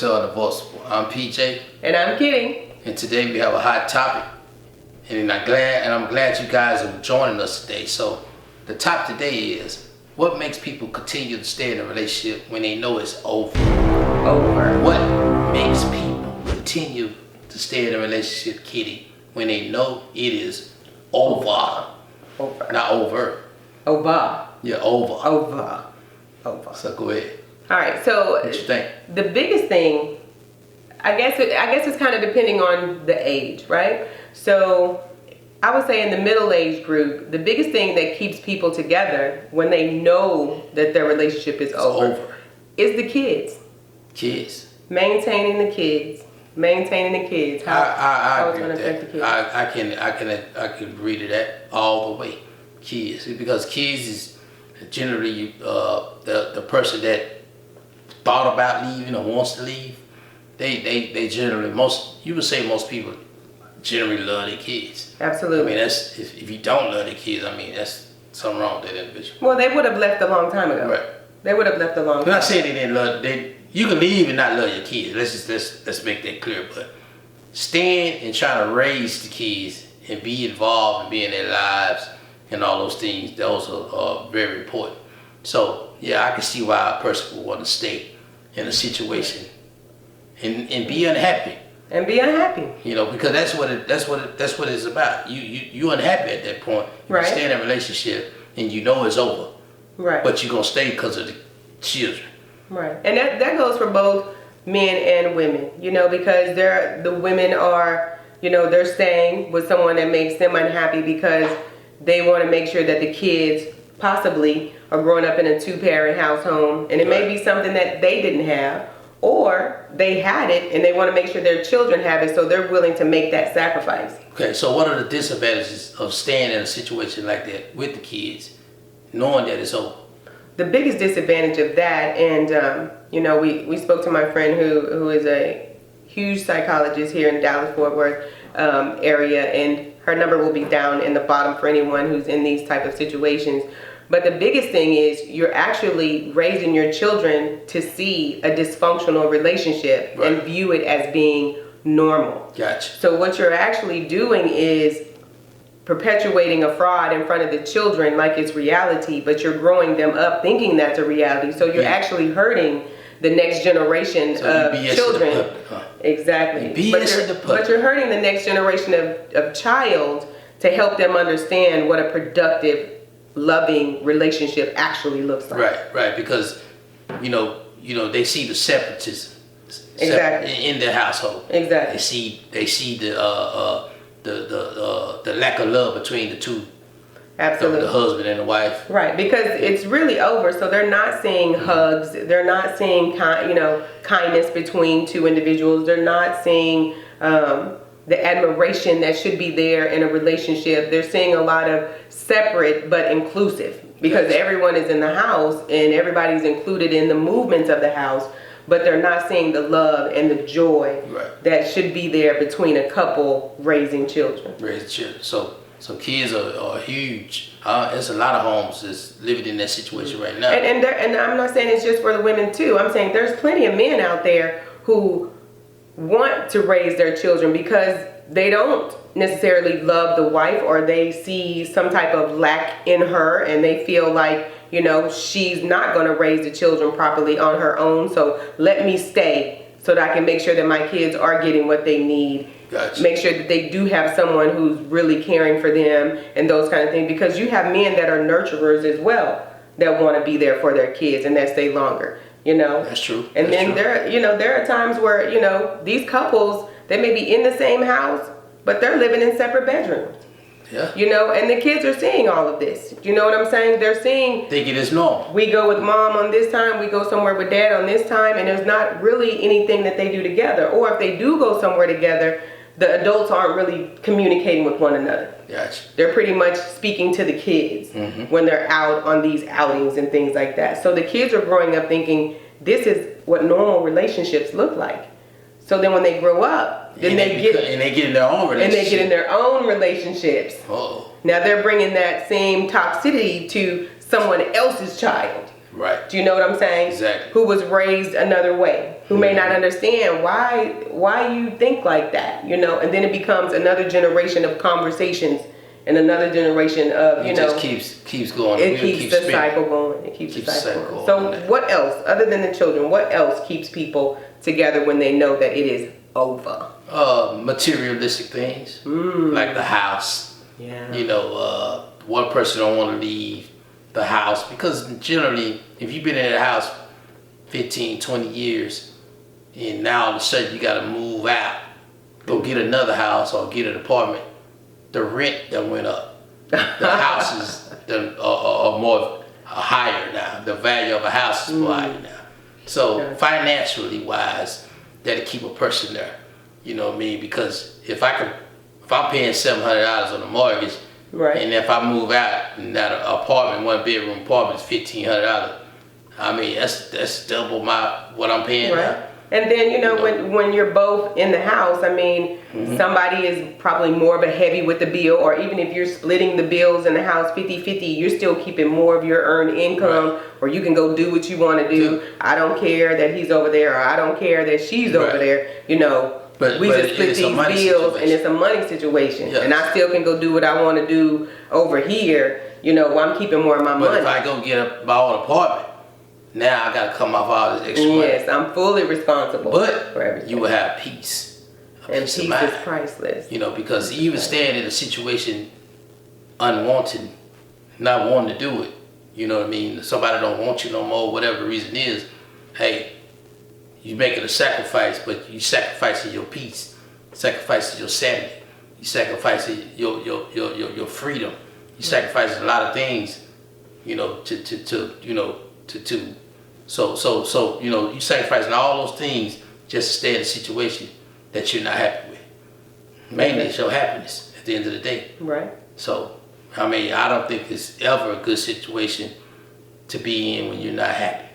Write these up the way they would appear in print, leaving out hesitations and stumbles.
to UnDivorceable. I'm PJ. And I'm Kitty. And today we have a hot topic. And I'm glad you guys are joining us today. So the topic today is, what makes people continue to stay in a relationship when they know it's over? What makes people continue to stay in a relationship, Kitty, when they know it is over? Not over. Over. Yeah, over. Over. So go ahead. All right. So what you think? The biggest thing, I guess it's kind of depending on the age, right? So I would say in the middle age group, the biggest thing that keeps people together when they know that their relationship is over is the kids. Maintaining the kids. I agree with that. I can agree to that all the way. Kids, because kids is generally the person that thought about leaving or wants to leave. They generally, you would say most people generally love their kids. Absolutely. I mean, that's if you don't love their kids, I mean, that's something wrong with that individual. Well, they would have left a long time ago. Right. They would have left a long time. I'm not saying they didn't love. You can leave and not love your kids. Let's make that clear. But staying and trying to raise the kids and be involved and be in their lives and all those things, those are very important. So yeah, I can see why a person would want to stay in a situation and be unhappy. And be unhappy. You know, because that's what it's about. You unhappy at that point. Right. You stay in a relationship and you know it's over. Right. But you're gonna stay because of the children. Right. And that goes for both men and women. You know, because the women are, you know, they're staying with someone that makes them unhappy because they want to make sure that the kids possibly are growing up in a two-parent household, and it may be something that they didn't have, or they had it and they want to make sure their children have it, so they're willing to make that sacrifice. Okay, so what are the disadvantages of staying in a situation like that with the kids, knowing that it's over? The biggest disadvantage of that, and you know, we spoke to my friend who is a huge psychologist here in Dallas-Fort Worth area, and her number will be down in the bottom for anyone who's in these type of situations. But the biggest thing is you're actually raising your children to see a dysfunctional relationship and view it as being normal. Gotcha. So what you're actually doing is perpetuating a fraud in front of the children like it's reality, but you're growing them up thinking that's a reality. So you're actually hurting the next generation of children. Exactly. But you're hurting the next generation of child to help them understand what a productive, loving relationship actually looks like. Right, because you know they see the separatism in their household. Exactly. They see the lack of love between the two. Absolutely. The husband and the wife. Right, because it's really over, so they're not seeing hugs, they're not seeing kindness between two individuals, they're not seeing the admiration that should be there in a relationship. They're seeing a lot of separate but inclusive, because everyone is in the house and everybody's included in the movements of the house, but they're not seeing the love and the joy that should be there between a couple raising children. So kids are huge. There's a lot of homes that's living in that situation right now. And I'm not saying it's just for the women too. I'm saying there's plenty of men out there who want to raise their children because they don't necessarily love the wife, or they see some type of lack in her and they feel like, you know, she's not going to raise the children properly on her own. So let me stay so that I can make sure that my kids are getting what they need. Gotcha. Make sure that they do have someone who's really caring for them and those kind of things, because you have men that are nurturers as well that want to be there for their kids and that stay longer, you know. That's true. And then there are times where, you know, these couples, they may be in the same house, but they're living in separate bedrooms. Yeah. You know, and the kids are seeing all of this. You know what I'm saying? They're seeing. Thinking it's normal. We go with mom on this time, we go somewhere with dad on this time, and there's not really anything that they do together. Or if they do go somewhere together, the adults aren't really communicating with one another. Gotcha. They're pretty much speaking to the kids when they're out on these outings and things like that. So the kids are growing up thinking this is what normal relationships look like. So then when they grow up, then they get in their own relationships. And they get in their own relationships. Oh. Now they're bringing that same toxicity to someone else's child. Right. Do you know what I'm saying? Exactly. Who was raised another way, who may not understand why you think like that, you know, and then it becomes another generation of conversations and another generation of, it just keeps going. It keeps the cycle going. It keeps the cycle going. So what else, other than the children, what else keeps people together when they know that it is over? Materialistic things, like the house. Yeah. You know, one person don't want to leave the house because generally, if you've been in the house 15, 20 years, and now all of a sudden you got to move out, go get another house or get an apartment, the rent that went up. The houses are more higher now. The value of a house is more higher now. So financially wise, that'll keep a person there. You know what I mean? Because if I'm paying $700 on a mortgage, right, and if I move out and that apartment, 1-bedroom apartment is $1,500, I mean that's double what I'm paying right now. And then, you know, when you're both in the house, I mean, somebody is probably more of a heavy with the bill, or even if you're splitting the bills in the house 50-50, you're still keeping more of your earned income, or you can go do what you want to do. I don't care that he's over there, or I don't care that she's over there, you know. But we just split these bills, and it's a money situation. Yes. And I still can go do what I want to do over here, you know, while I'm keeping more of my money. But if I go get my own apartment, now I got to come off all this extra money. Yes, I'm fully responsible for everything. You will have peace. And peace is priceless. You know, because even staying in a situation unwanted, not wanting to do it, you know what I mean? Somebody don't want you no more, whatever the reason is, hey, you making a sacrifice, but you sacrificing your peace, sacrificing your sanity, you sacrificing your freedom, you sacrificing a lot of things, you know, so you know, you sacrificing all those things just to stay in a situation that you're not happy with. Mainly it's your happiness at the end of the day. Right. So, I mean, I don't think it's ever a good situation to be in when you're not happy.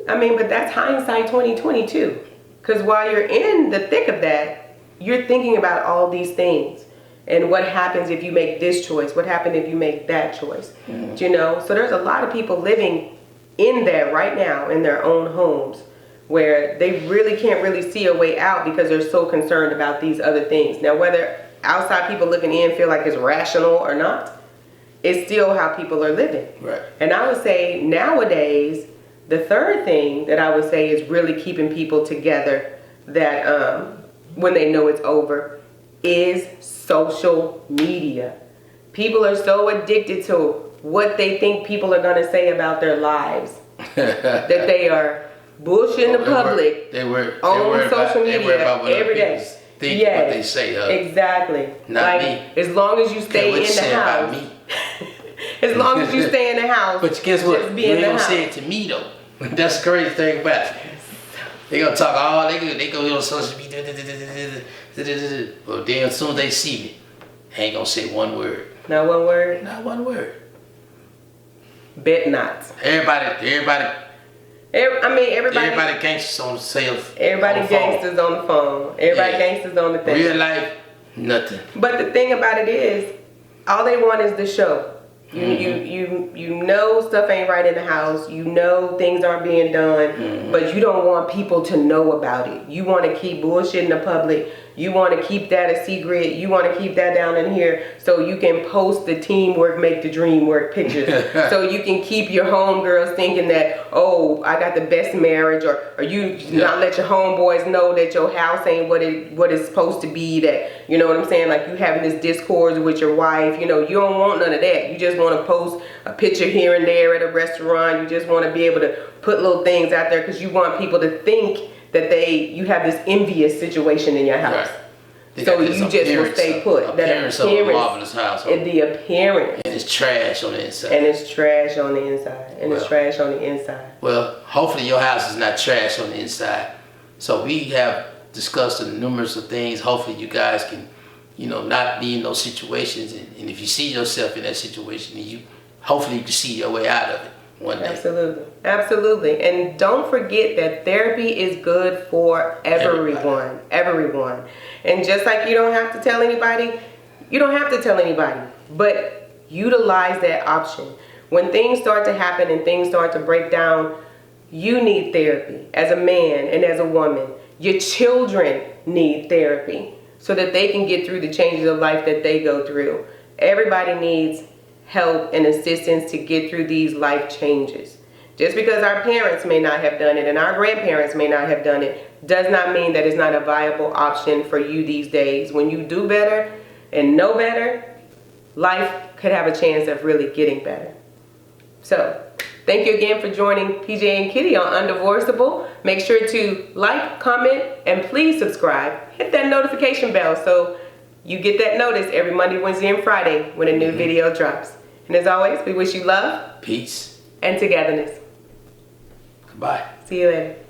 I mean, but that's hindsight 2020 too. Because while you're in the thick of that, you're thinking about all these things. And what happens if you make this choice? What happens if you make that choice? You know? So there's a lot of people living in there right now in their own homes where they really can't really see a way out because they're so concerned about these other things. Now, whether outside people looking in feel like it's rational or not, it's still how people are living. Right. And I would say nowadays, the third thing that I would say is really keeping people together that when they know it's over is social media. People are so addicted to what they think people are going to say about their lives that they are bullshitting the public on social media every day. Think what they say. Exactly. Not like, me. as long as you stay in the house. As long as you stay in the house. But guess what? You ain't gonna say it to me though. That's the crazy thing about it. They gonna talk all they go on social media. But then as soon as they see me, they ain't gonna say one word. Not one word? Not one word. Bet not. Everybody gangsters on the cell. Everybody gangsters on the phone. Everybody gangsters on the thing. Real life, nothing. But the thing about it is, all they want is the show. You know stuff ain't right in the house. You know things aren't being done, but you don't want people to know about it. You want to keep bullshitting the public. You want to keep that a secret. You want to keep that down in here so you can post the teamwork, make the dream work pictures. So you can keep your homegirls thinking that, oh, I got the best marriage, or you not let your homeboys know that your house ain't what it's supposed to be, that, you know what I'm saying? Like you having this discourse with your wife, you know, you don't want none of that. You just want to post a picture here and there at a restaurant. You just want to be able to put little things out there because you want people to think that you have this envious situation in your house. Right. So you just will stay put. Appearance of a marvelous household. And the appearance. And it's trash on the inside. And it's trash on the inside. And it's trash on the inside. Well, hopefully your house is not trash on the inside. So we have discussed the numerous of things. Hopefully you guys can, you know, not be in those situations. And if you see yourself in that situation, hopefully you can see your way out of it one day. Absolutely. And don't forget that therapy is good for everyone. And just like you don't have to tell anybody, but utilize that option. When things start to happen and things start to break down, you need therapy as a man and as a woman. Your children need therapy so that they can get through the changes of life that they go through. Everybody needs help and assistance to get through these life changes. Just because our parents may not have done it and our grandparents may not have done it does not mean that it's not a viable option for you these days. When you do better and know better, life could have a chance of really getting better. So, thank you again for joining PJ and Kitty on UnDivorceable. Make sure to like, comment, and please subscribe. Hit that notification bell so you get that notice every Monday, Wednesday, and Friday when a new video drops. And as always, we wish you love, peace, and togetherness. goodbye. See you later.